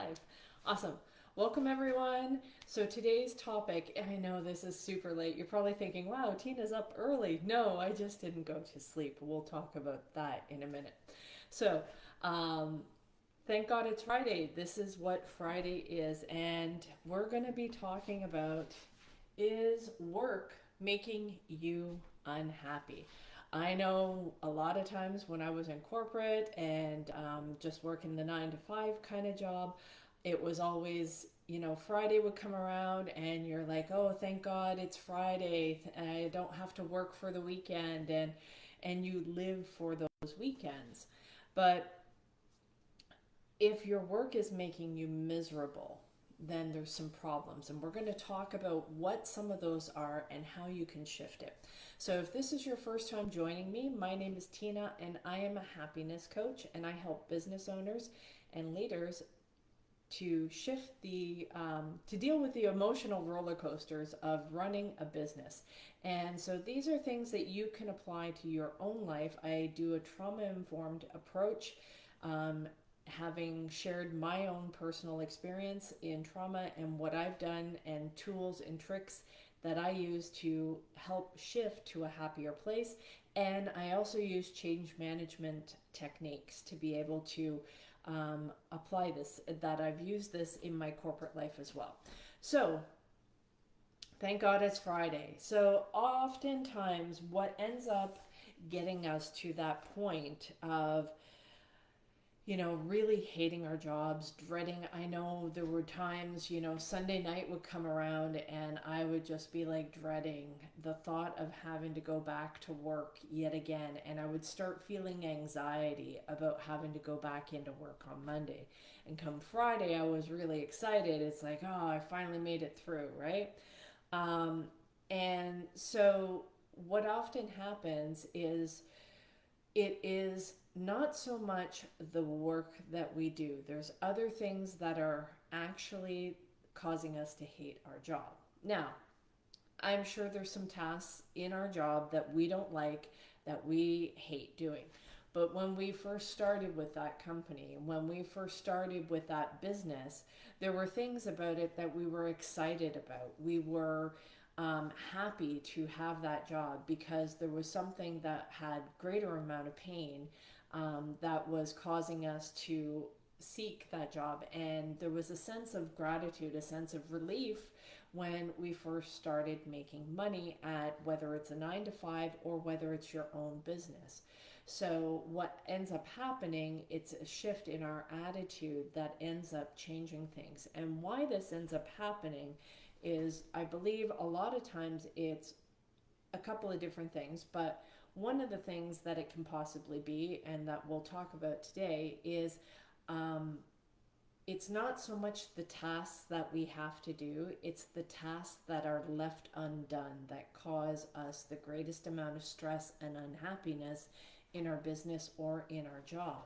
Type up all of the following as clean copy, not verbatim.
live. Awesome. Welcome, everyone. So, today's topic, I know this is super late. You're probably thinking, wow, Tina's up early. No, I just didn't go to sleep. We'll talk about that in a minute. So, um, thank God it's Friday. This is what Friday is. And we're going to be talking about, is work making you unhappy? I know a lot of times when I was in corporate and just working the 9 to 5 kind of job, it was always, Friday would come around and you're like, oh, thank God it's Friday. I don't have to work for the weekend. And you live for those weekends. But if your work is making you miserable, then there's some problems. And we're going to talk about what some of those are and how you can shift it. So, if this is your first time joining me, my name is Tina, and I am a happiness coach, and I help business owners and leaders to shift to deal with the emotional roller coasters of running a business. And so these are things that you can apply to your own life. I do a trauma informed approach, um, having shared my own personal experience in trauma and what I've done and tools and tricks that I use to help shift to a happier place. And I also use change management techniques to be able to apply this, that I've used this in my corporate life as well. So, thank God it's Friday. So, oftentimes, what ends up getting us to that point of really hating our jobs, dreading. I know there were times, Sunday night would come around and I would just be like dreading the thought of having to go back to work yet again. And I would start feeling anxiety about having to go back into work on Monday. And come Friday, I was really excited. It's like, oh, I finally made it through, right? Um, and so what often happens is it is not so much the work that we do. There's other things that are actually causing us to hate our job. Now, I'm sure there's some tasks in our job that we don't like, that we hate doing. But when we first started with that company, when we first started with that business, there were things about it that we were excited about. We were happy to have that job because there was something that had greater amount of pain that was causing us to seek that job. And there was a sense of gratitude, a sense of relief when we first started making money at whether it's a 9 to 5 or whether it's your own business. So what ends up happening, it's a shift in our attitude that ends up changing things. And why this ends up happening is, I believe a lot of times it's a couple of different things, but one of the things that it can possibly be, and that we'll talk about today, is um, it's not so much the tasks that we have to do, it's the tasks that are left undone that cause us the greatest amount of stress and unhappiness in our business or in our job.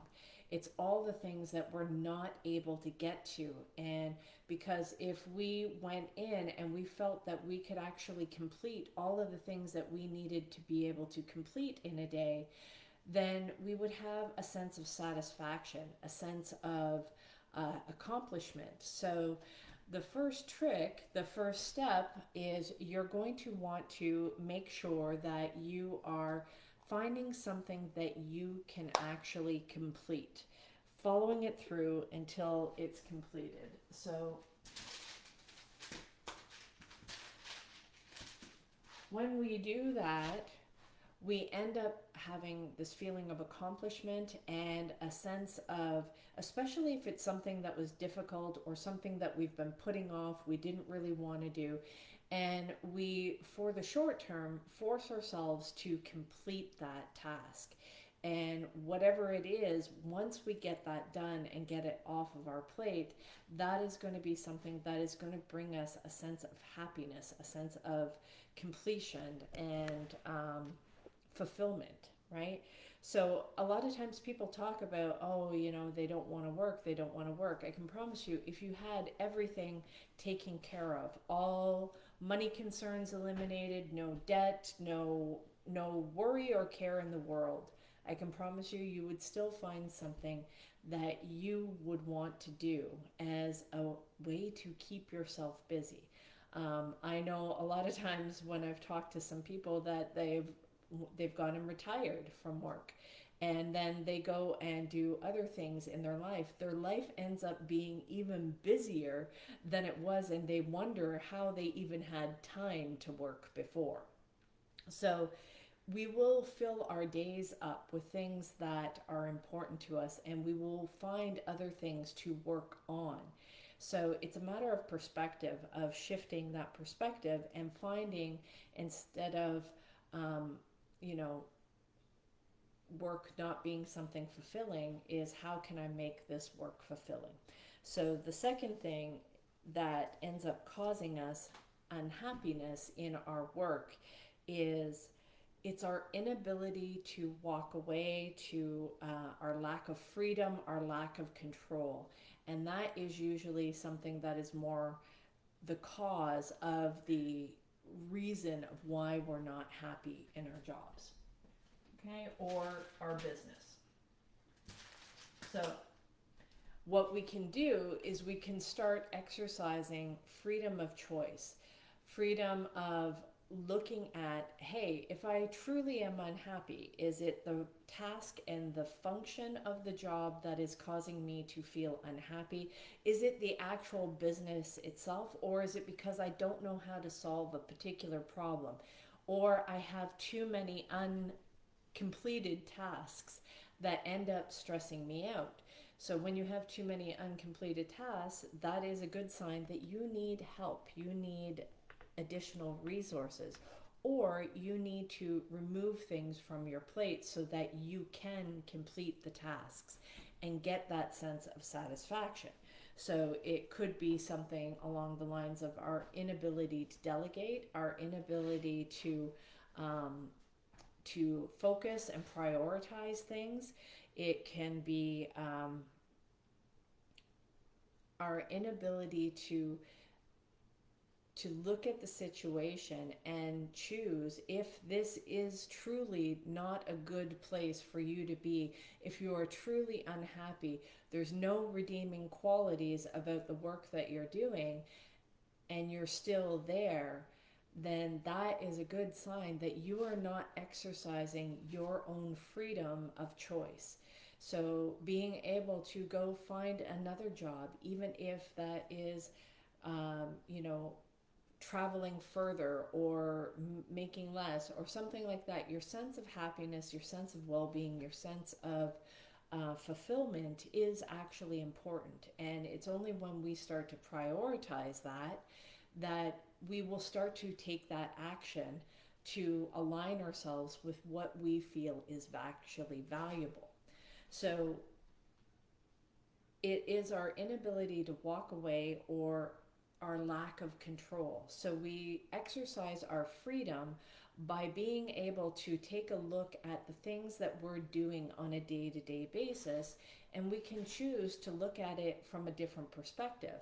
It's all the things that we're not able to get to. And because if we went in and we felt that we could actually complete all of the things that we needed to be able to complete in a day, then we would have a sense of satisfaction, a sense of accomplishment. So, the first trick, the first step is you're going to want to make sure that you are finding something that you can actually complete, following it through until it's completed. So, when we do that, we end up having this feeling of accomplishment and a sense of, especially if it's something that was difficult or something that we've been putting off, we didn't really want to do. And we, for the short term, force ourselves to complete that task. And whatever it is, once we get that done and get it off of our plate, that is going to be something that is going to bring us a sense of happiness, a sense of completion, and fulfillment, right? So a lot of times people talk about, oh, they don't want to work, they don't want to work. I can promise you, if you had everything taken care of, all money concerns eliminated, no debt, no worry or care in the world I can promise you, you would still find something that you would want to do as a way to keep yourself busy. I know a lot of times when I've talked to some people that they've gone and retired from work, and then they go and do other things in their life ends up being even busier than it was, and they wonder how they even had time to work before. So we will fill our days up with things that are important to us, and we will find other things to work on. So it's a matter of perspective, of shifting that perspective and finding, instead of, um, you know, work not being something fulfilling, is how can I make this work fulfilling? So the second thing that ends up causing us unhappiness in our work is it's our inability to walk away, to our lack of freedom, our lack of control. And that is usually something that is more the cause of the reason of why we're not happy in our jobs, okay, or our business. So what we can do is we can start exercising freedom of choice, freedom of looking at, hey, if I truly am unhappy, is it the task and the function of the job that is causing me to feel unhappy? Is it the actual business itself, or is it because I don't know how to solve a particular problem, or I have too many uncompleted tasks that end up stressing me out? So when you have too many uncompleted tasks, that is a good sign that you need help. You need additional resources, or you need to remove things from your plate so that you can complete the tasks and get that sense of satisfaction. So it could be something along the lines of our inability to delegate, our inability um, to focus and prioritize things. It can be our inability to look at the situation and choose if this is truly not a good place for you to be. If you are truly unhappy, there's no redeeming qualities about the work that you're doing, and you're still there, then that is a good sign that you are not exercising your own freedom of choice. So being able to go find another job, even if that is, you know, traveling further or making less or something like that, your sense of happiness, your sense of well-being, your sense of fulfillment is actually important. And it's only when we start to prioritize that we will start to take that action to align ourselves with what we feel is actually valuable. So it is our inability to walk away or our lack of control. So we exercise our freedom by being able to take a look at the things that we're doing on a day-to-day basis, and we can choose to look at it from a different perspective.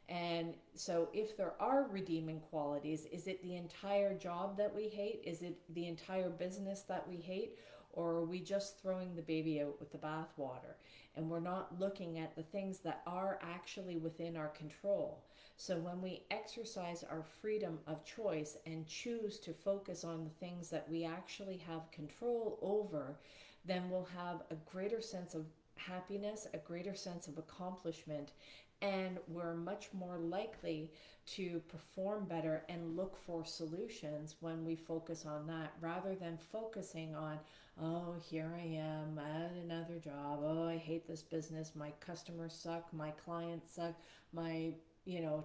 And so if there are redeeming qualities, is it the entire job that we hate? Is it the entire business that we hate? Or are we just throwing the baby out with the bathwater? And we're not looking at the things that are actually within our control. So when we exercise our freedom of choice and choose to focus on the things that we actually have control over, then we'll have a greater sense of happiness, a greater sense of accomplishment, and we're much more likely to perform better and look for solutions when we focus on that, rather than focusing on, oh, here I am at another job, oh, I hate this business, my customers suck, my clients suck, my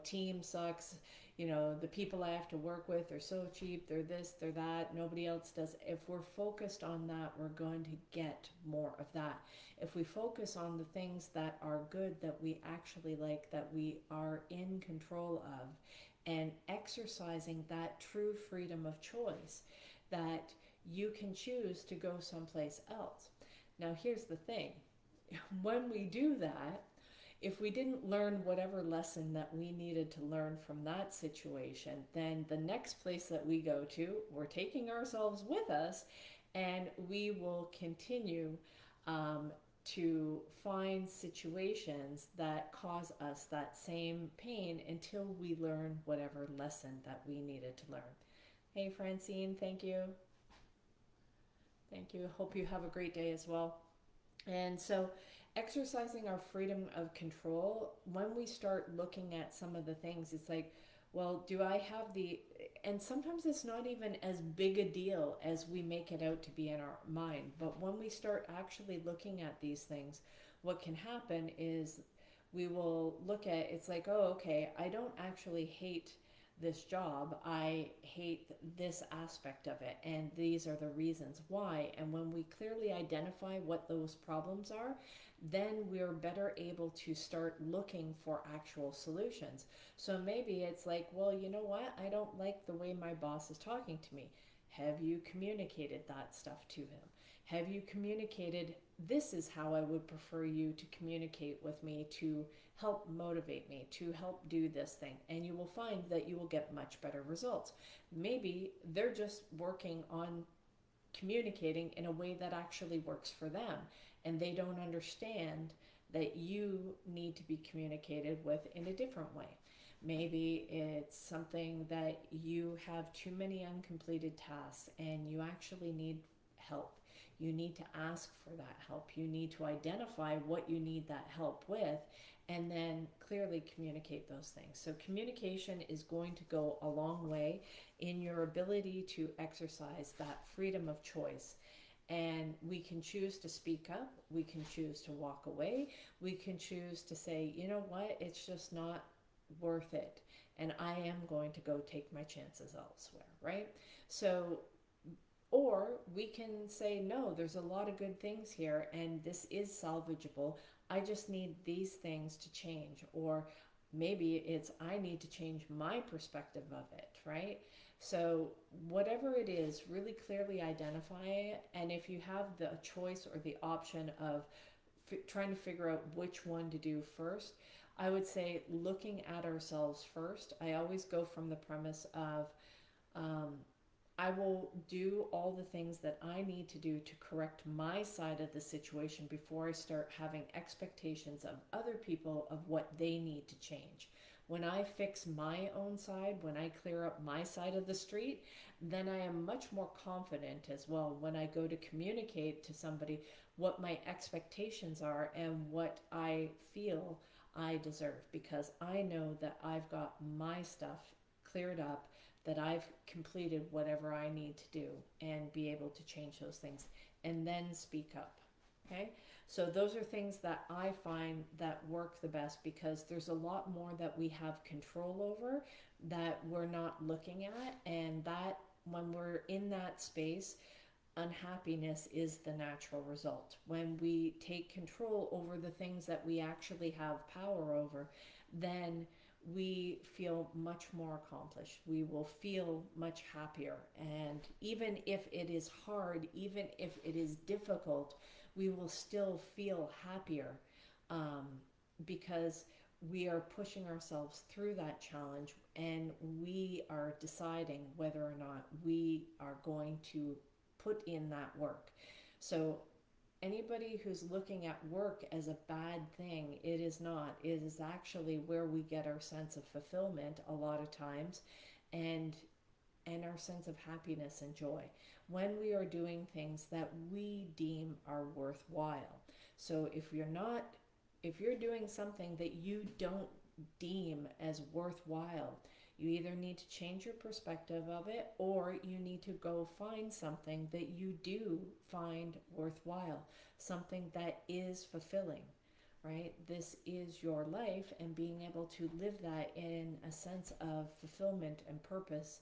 team sucks, the people I have to work with are so cheap, they're this, they're that, nobody else does. If we're focused on that, we're going to get more of that. If we focus on the things that are good, that we actually like, that we are in control of, and exercising that true freedom of choice, that you can choose to go someplace else. Now here's the thing, when we do that, if we didn't learn whatever lesson that we needed to learn from that situation, then the next place that we go to, we're taking ourselves with us, And we will continue um, to find situations that cause us that same pain until we learn whatever lesson that we needed to learn. Hey, Francine, thank you. Thank you. Hope you have a great day as well. And so, exercising our freedom of control, when we start looking at some of the things, it's like, well, do I have the, and sometimes it's not even as big a deal as we make it out to be in our mind. But when we start actually looking at these things, what can happen is we will look at it's like, oh, okay, I don't actually hate this job. I hate this aspect of it, and these are the reasons why. And when we clearly identify what those problems are, then we're better able to start looking for actual solutions. So maybe it's like, well, you know what? I don't like the way my boss is talking to me. Have you communicated that stuff to him? Have you communicated, this is how I would prefer you to communicate with me to help motivate me, to help do this thing? And you will find that you will get much better results. Maybe they're just working on communicating in a way that actually works for them, and they don't understand that you need to be communicated with in a different way. Maybe it's something that you have too many uncompleted tasks and you actually need help. You need to ask for that help. You need to identify what you need that help with and then clearly communicate those things. So communication is going to go a long way in your ability to exercise that freedom of choice. And we can choose to speak up, we can choose to walk away, we can choose to say, you know what, it's just not worth it, and I am going to go take my chances elsewhere, right? So, or we can say, no, there's a lot of good things here, and this is salvageable. I just need these things to change. Or maybe it's, I need to change my perspective of it, right? So, whatever it is, really clearly identify it. And if you have the choice or the option of trying to figure out which one to do first, I would say looking at ourselves first. I always go from the premise of um, I will do all the things that I need to do to correct my side of the situation before I start having expectations of other people of what they need to change. When I fix my own side, when I clear up my side of the street, then I am much more confident as well when I go to communicate to somebody what my expectations are and what I feel I deserve, because I know that I've got my stuff cleared up, that I've completed whatever I need to do and be able to change those things and then speak up. Okay? So those are things that I find that work the best, because there's a lot more that we have control over that we're not looking at, and that when we're in that space, unhappiness is the natural result. When we take control over the things that we actually have power over, then we feel much more accomplished. We will feel much happier. And even if it is hard, even if it is difficult, we will still feel happier um, because we are pushing ourselves through that challenge, and we are deciding whether or not we are going to put in that work. So anybody who's looking at work as a bad thing, it is not. It is actually where we get our sense of fulfillment a lot of times, and our sense of happiness and joy when we are doing things that we deem are worthwhile. So if you're doing something that you don't deem as worthwhile, you either need to change your perspective of it, or you need to go find something that you do find worthwhile, something that is fulfilling, right? This is your life, and being able to live that in a sense of fulfillment and purpose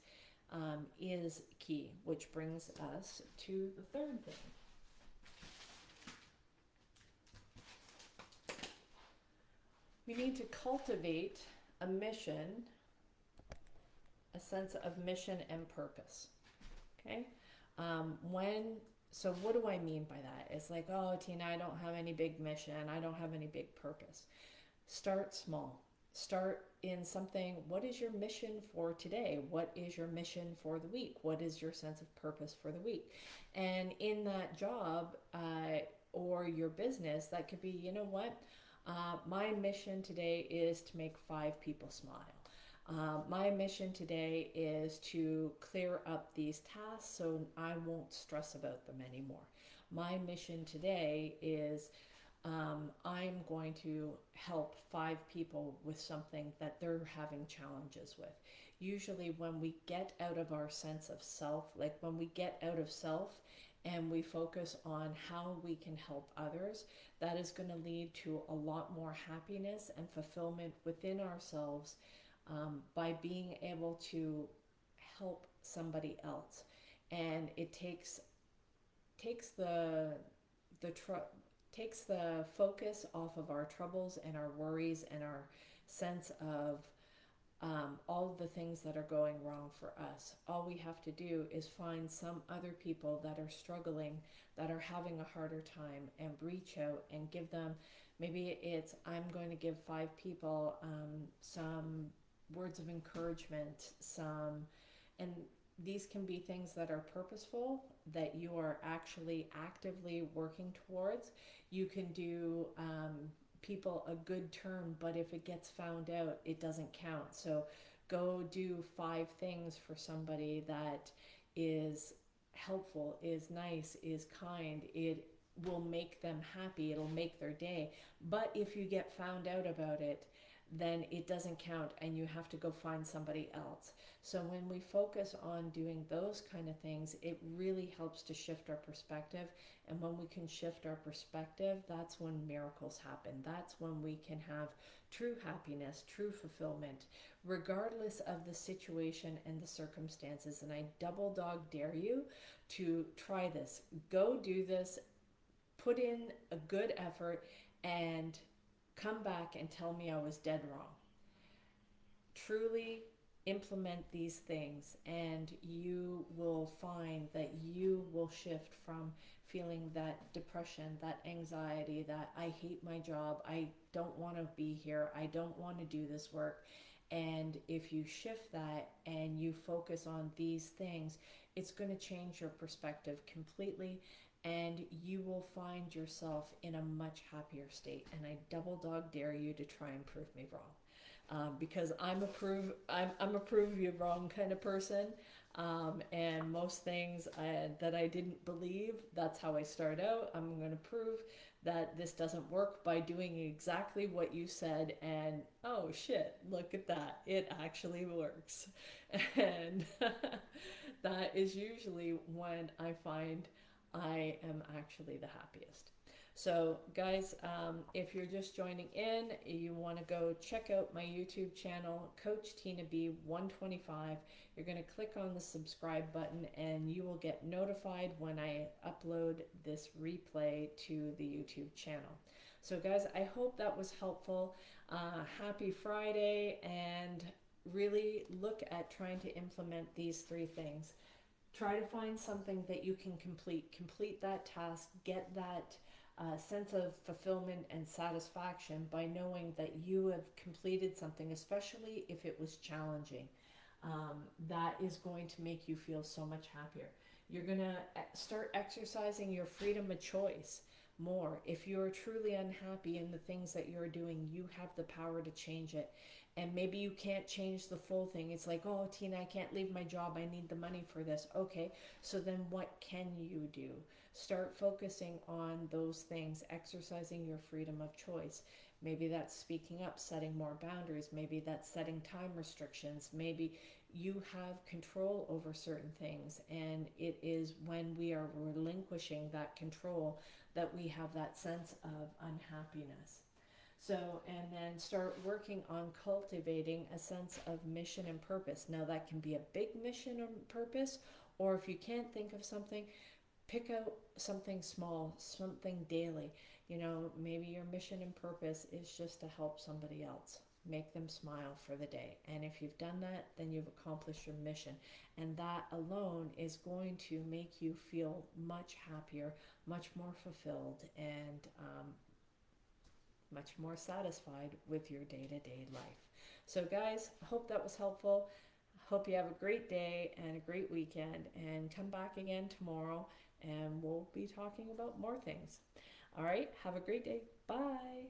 is key, which brings us to the third thing. We need to cultivate a mission, a sense of mission and purpose. Okay? So what do I mean by that? It's like, oh, Tina, I don't have any big mission. I don't have any big purpose. Start small. Start in something. What is your mission for today? What is your mission for the week? What is your sense of purpose for the week? And in that job, or your business, that could be, you know what, my mission today is to make 5 people smile. My mission today is to clear up these tasks so I won't stress about them anymore. My mission today is I'm going to help 5 people with something that they're having challenges with. Usually, when we get out of our sense of self, like when we get out of self and we focus on how we can help others, that is going to lead to a lot more happiness and fulfillment within ourselves, by being able to help somebody else. And it takes the tr- takes the focus off of our troubles and our worries and our sense of, all of the things that are going wrong for us. All we have to do is find some other people that are struggling, that are having a harder time, and reach out and give them, maybe it's, I'm going to give 5 people some words of encouragement, and these can be things that are purposeful, that you are actually actively working towards. You can do, people a good turn, but if it gets found out, it doesn't count. So go do 5 things for somebody that is helpful, is nice, is kind. It will make them happy, it'll make their day. But if you get found out about it, then it doesn't count and you have to go find somebody else. So when we focus on doing those kind of things, it really helps to shift our perspective. And when we can shift our perspective, that's when miracles happen. That's when we can have true happiness, true fulfillment, regardless of the situation and the circumstances. And I double dog dare you to try this. Go do this, put in a good effort, and come back and tell me I was dead wrong. Truly implement these things, and you will find that you will shift from feeling that depression, that anxiety, that I hate my job, I don't want to be here, I don't want to do this work. And if you shift that and you focus on these things, it's going to change your perspective completely, and you will find yourself in a much happier state. And I double dog dare you to try and prove me wrong. Because I'm a prove you wrong kind of person, and most things that I didn't believe, that's how I start out. I'm going to prove that this doesn't work by doing exactly what you said, and oh shit, look at that, it actually works. And that is usually when I find I am actually the happiest. So, guys, if you're just joining in, you want to go check out my YouTube channel, Coach Tina B 125. You're going to click on the subscribe button, and you will get notified when I upload this replay to the YouTube channel. So, guys, I hope that was helpful. Happy Friday, and really look at trying to implement these 3 things. Try to find something that you can complete that task, get that sense of fulfillment and satisfaction by knowing that you have completed something, especially if it was challenging. That is going to make you feel so much happier. You're going to start exercising your freedom of choice more. If you're truly unhappy in the things that you're doing, you have the power to change it. And maybe you can't change the full thing. It's like, oh, Tina, I can't leave my job, I need the money for this. Okay, so then what can you do? Start focusing on those things, exercising your freedom of choice. Maybe that's speaking up, setting more boundaries. Maybe that's setting time restrictions. Maybe you have control over certain things, and it is when we are relinquishing that control that we have that sense of unhappiness. So, and then start working on cultivating a sense of mission and purpose. Now, that can be a big mission or purpose, or if you can't think of something, pick out something small, something daily. You know, maybe your mission and purpose is just to help somebody else, make them smile for the day. And if you've done that, then you've accomplished your mission. And that alone is going to make you feel much happier, much more fulfilled, and much more satisfied with your day-to-day life. So guys, I hope that was helpful. Hope you have a great day and a great weekend, and come back again tomorrow and we'll be talking about more things. All right, have a great day. Bye.